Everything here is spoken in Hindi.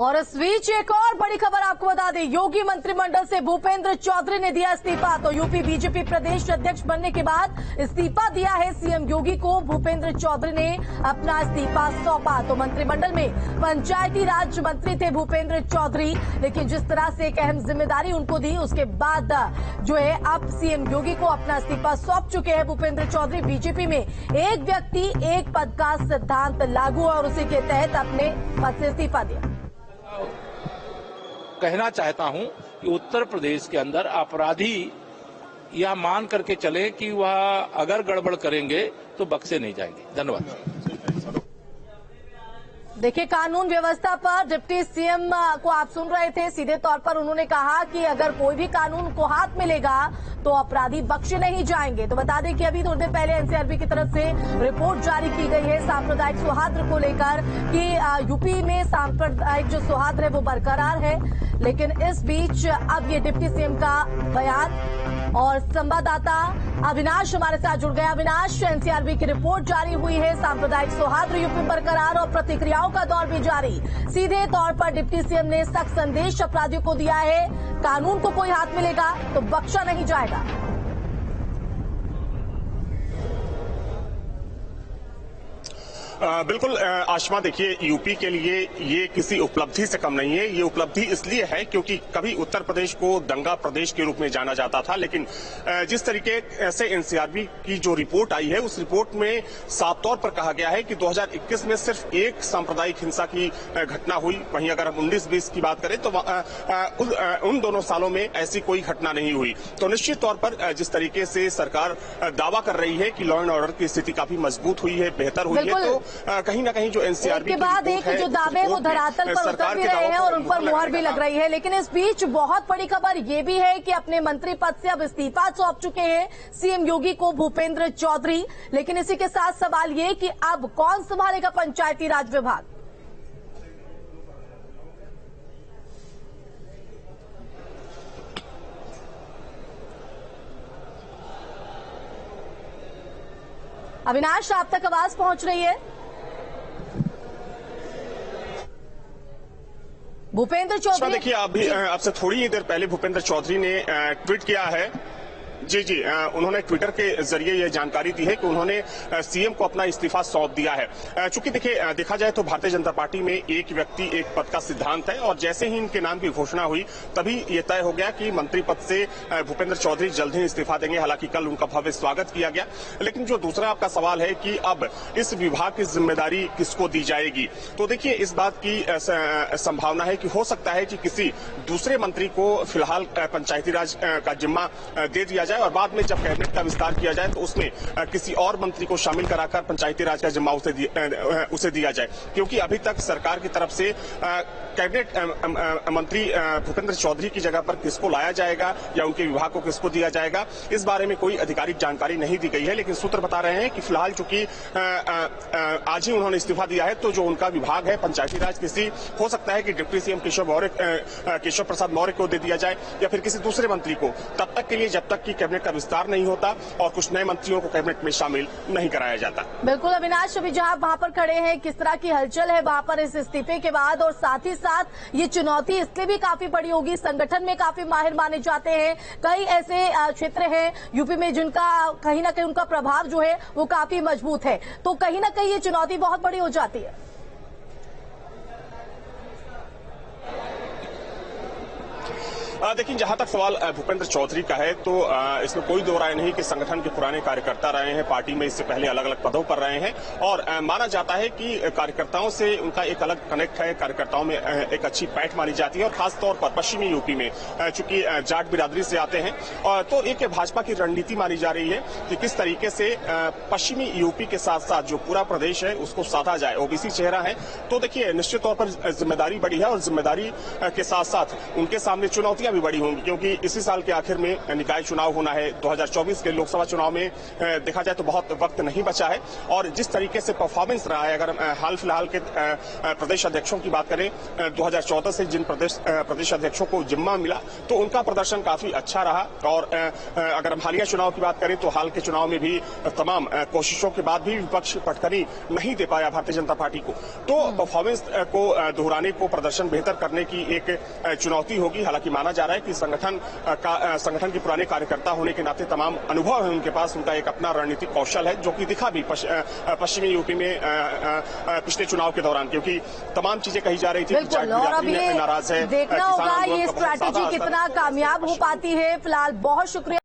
और इस बीच एक और बड़ी खबर आपको बता दें, योगी मंत्रिमंडल से भूपेंद्र चौधरी ने दिया इस्तीफा। तो यूपी बीजेपी प्रदेश अध्यक्ष बनने के बाद इस्तीफा दिया है सीएम योगी को भूपेंद्र चौधरी ने अपना इस्तीफा सौंपा। तो मंत्रिमंडल में पंचायती राज मंत्री थे भूपेंद्र चौधरी, लेकिन जिस तरह से एक अहम जिम्मेदारी उनको दी उसके बाद जो है अब सीएम योगी को अपना इस्तीफा सौंप चुके हैं भूपेंद्र चौधरी। बीजेपी में एक व्यक्ति एक पद का सिद्धांत लागू और उसी के तहत अपने पद से इस्तीफा दिया। कहना चाहता हूं कि उत्तर प्रदेश के अंदर अपराधी यह मान करके चले कि वह अगर गड़बड़ करेंगे तो बख्शे नहीं जाएंगे। धन्यवाद। देखिए, कानून व्यवस्था पर डिप्टी सीएम को आप सुन रहे थे। सीधे तौर पर उन्होंने कहा कि अगर कोई भी कानून को हाथ मिलेगा तो अपराधी बख्शे नहीं जाएंगे। तो बता दें कि अभी थोड़ी देर पहले एनसीआरबी की तरफ से रिपोर्ट जारी की गई है सांप्रदायिक सौहार्द को लेकर कि यूपी में सांप्रदायिक जो सौहार्द है वो बरकरार है। लेकिन इस बीच अब ये डिप्टी सीएम का बयान और संवाददाता अविनाश हमारे साथ जुड़ गए। अविनाश, एनसीआरबी की रिपोर्ट जारी हुई है, सांप्रदायिक सौहार्द यूपी बरकरार और प्रतिक्रियाओं का दौर भी जारी। सीधे तौर पर डिप्टी सीएम ने सख्त संदेश अपराधियों को दिया है, कानून को कोई हाथ मिलेगा तो बख्शा नहीं जाएगा। बिल्कुल आशमा, देखिए यूपी के लिए ये किसी उपलब्धि से कम नहीं है। ये उपलब्धि इसलिए है क्योंकि कभी उत्तर प्रदेश को दंगा प्रदेश के रूप में जाना जाता था, लेकिन जिस तरीके से एनसीआरबी की जो रिपोर्ट आई है उस रिपोर्ट में साफ तौर पर कहा गया है कि 2021 में सिर्फ एक सांप्रदायिक हिंसा की घटना हुई। वहीं अगर हम 19-20 की बात करें तो उन दोनों सालों में ऐसी कोई घटना नहीं हुई। तो निश्चित तौर पर जिस तरीके से सरकार दावा कर रही है कि लॉ एंड ऑर्डर की स्थिति काफी मजबूत हुई है, बेहतर हुई है, तो कहीं ना कहीं जो एनसीआरबी के बाद एक जो दावे वो धरातल पर उतर भी रहे हैं और उन पर मुहर भी लग रही है। लेकिन इस बीच बहुत बड़ी खबर ये भी है कि अपने मंत्री पद से अब इस्तीफा सौंप चुके हैं सीएम योगी को भूपेंद्र चौधरी। लेकिन इसी के साथ सवाल ये कि अब कौन संभालेगा पंचायती राज विभाग। अविनाश, आप तक आवाज पहुंच रही है? भूपेंद्र चौधरी, देखिए अभी आपसे थोड़ी ही देर पहले भूपेंद्र चौधरी ने ट्वीट किया है। जी, उन्होंने ट्विटर के जरिए यह जानकारी दी है कि उन्होंने सीएम को अपना इस्तीफा सौंप दिया है। चूंकि देखिए देखा जाए तो भारतीय जनता पार्टी में एक व्यक्ति एक पद का सिद्धांत है और जैसे ही इनके नाम की घोषणा हुई तभी ये तय हो गया कि मंत्री पद से भूपेंद्र चौधरी जल्द ही इस्तीफा देंगे। हालांकि कल उनका भव्य स्वागत किया गया। लेकिन जो दूसरा आपका सवाल है कि अब इस विभाग की जिम्मेदारी किसको दी जाएगी, तो देखिए इस बात की संभावना है कि हो सकता है कि किसी दूसरे मंत्री को फिलहाल पंचायती राज का जिम्मा दे दिया जाए और बाद में जब कैबिनेट का विस्तार किया जाए तो उसमें किसी और मंत्री को शामिल कराकर पंचायती राज का जिम्मा उसे दिया जाए। क्योंकि अभी तक सरकार की तरफ से कैबिनेट मंत्री भूपेंद्र चौधरी की जगह पर किसको लाया जाएगा या उनके विभाग को किसको दिया जाएगा, इस बारे में कोई आधिकारिक जानकारी नहीं दी गई है। लेकिन सूत्र बता रहे हैं कि फिलहाल चूंकि आज ही उन्होंने इस्तीफा दिया है तो जो उनका विभाग है पंचायती राज, किसी हो सकता है कि डिप्टी सीएम केशव प्रसाद मौर्य को दे दिया जाए या फिर किसी दूसरे मंत्री को, तब तक के लिए जब तक कि कैबिनेट का विस्तार नहीं होता और कुछ नए मंत्रियों को कैबिनेट में शामिल नहीं कराया जाता। बिल्कुल अविनाश, अभी जहां वहां पर खड़े हैं, किस तरह की हलचल है वहां पर इस इस्तीफे के बाद, और साथ ही साथ ये चुनौती इसलिए भी काफी बड़ी होगी, संगठन में काफी माहिर माने जाते हैं। कई ऐसे क्षेत्र हैं यूपी में जिनका कहीं ना कहीं उनका प्रभाव जो है वो काफी मजबूत है, तो कहीं ना कहीं ये चुनौती बहुत बड़ी हो जाती है। देखिए जहां तक सवाल भूपेंद्र चौधरी का है तो इसमें कोई दो राय नहीं कि संगठन के पुराने कार्यकर्ता रहे हैं, पार्टी में इससे पहले अलग अलग पदों पर रहे हैं और माना जाता है कि कार्यकर्ताओं से उनका एक अलग कनेक्ट है, कार्यकर्ताओं में एक अच्छी पैठ मानी जाती है। और खासतौर पर पश्चिमी यूपी में चूंकि जाट बिरादरी से आते हैं और तो एक भाजपा की रणनीति मानी जा रही है कि किस तरीके से पश्चिमी यूपी के साथ साथ जो पूरा प्रदेश है उसको साधा जाए। ओबीसी चेहरा है तो देखिए निश्चित तौर पर जिम्मेदारी बड़ी है और जिम्मेदारी के साथ साथ उनके सामने चुनौतियां जिम्मेदारियां भी बड़ी होंगी, क्योंकि इसी साल के आखिर में निकाय चुनाव होना है। 2024 के लोकसभा चुनाव में देखा जाए तो बहुत वक्त नहीं बचा है, और जिस तरीके से परफॉर्मेंस रहा है, अगर हाल फिलहाल के प्रदेश अध्यक्षों की बात करें, 2014 से जिन प्रदेश अध्यक्षों को जिम्मा मिला तो उनका प्रदर्शन काफी अच्छा रहा। और अगर हम हालिया चुनाव की बात करें तो हाल के चुनाव में भी तमाम कोशिशों के बाद भी विपक्ष पटखनी नहीं दे पाया भारतीय जनता पार्टी को। तो परफॉर्मेंस को दोहराने को, प्रदर्शन बेहतर करने की एक चुनौती होगी। हालांकि माना जा रहा है कि संगठन के पुराने कार्यकर्ता होने के नाते तमाम अनुभव है उनके पास, उनका एक अपना रणनीतिक कौशल है, जो कि दिखा भी पश्चिमी यूपी में पिछले चुनाव के दौरान, क्योंकि तमाम चीजें कही जा रही थी। बिल्कुल, और अब ये नाराज है, देखना होगा ये स्ट्रैटेजी कितना कामयाब हो पाती है। फिलहाल बहुत शुक्रिया।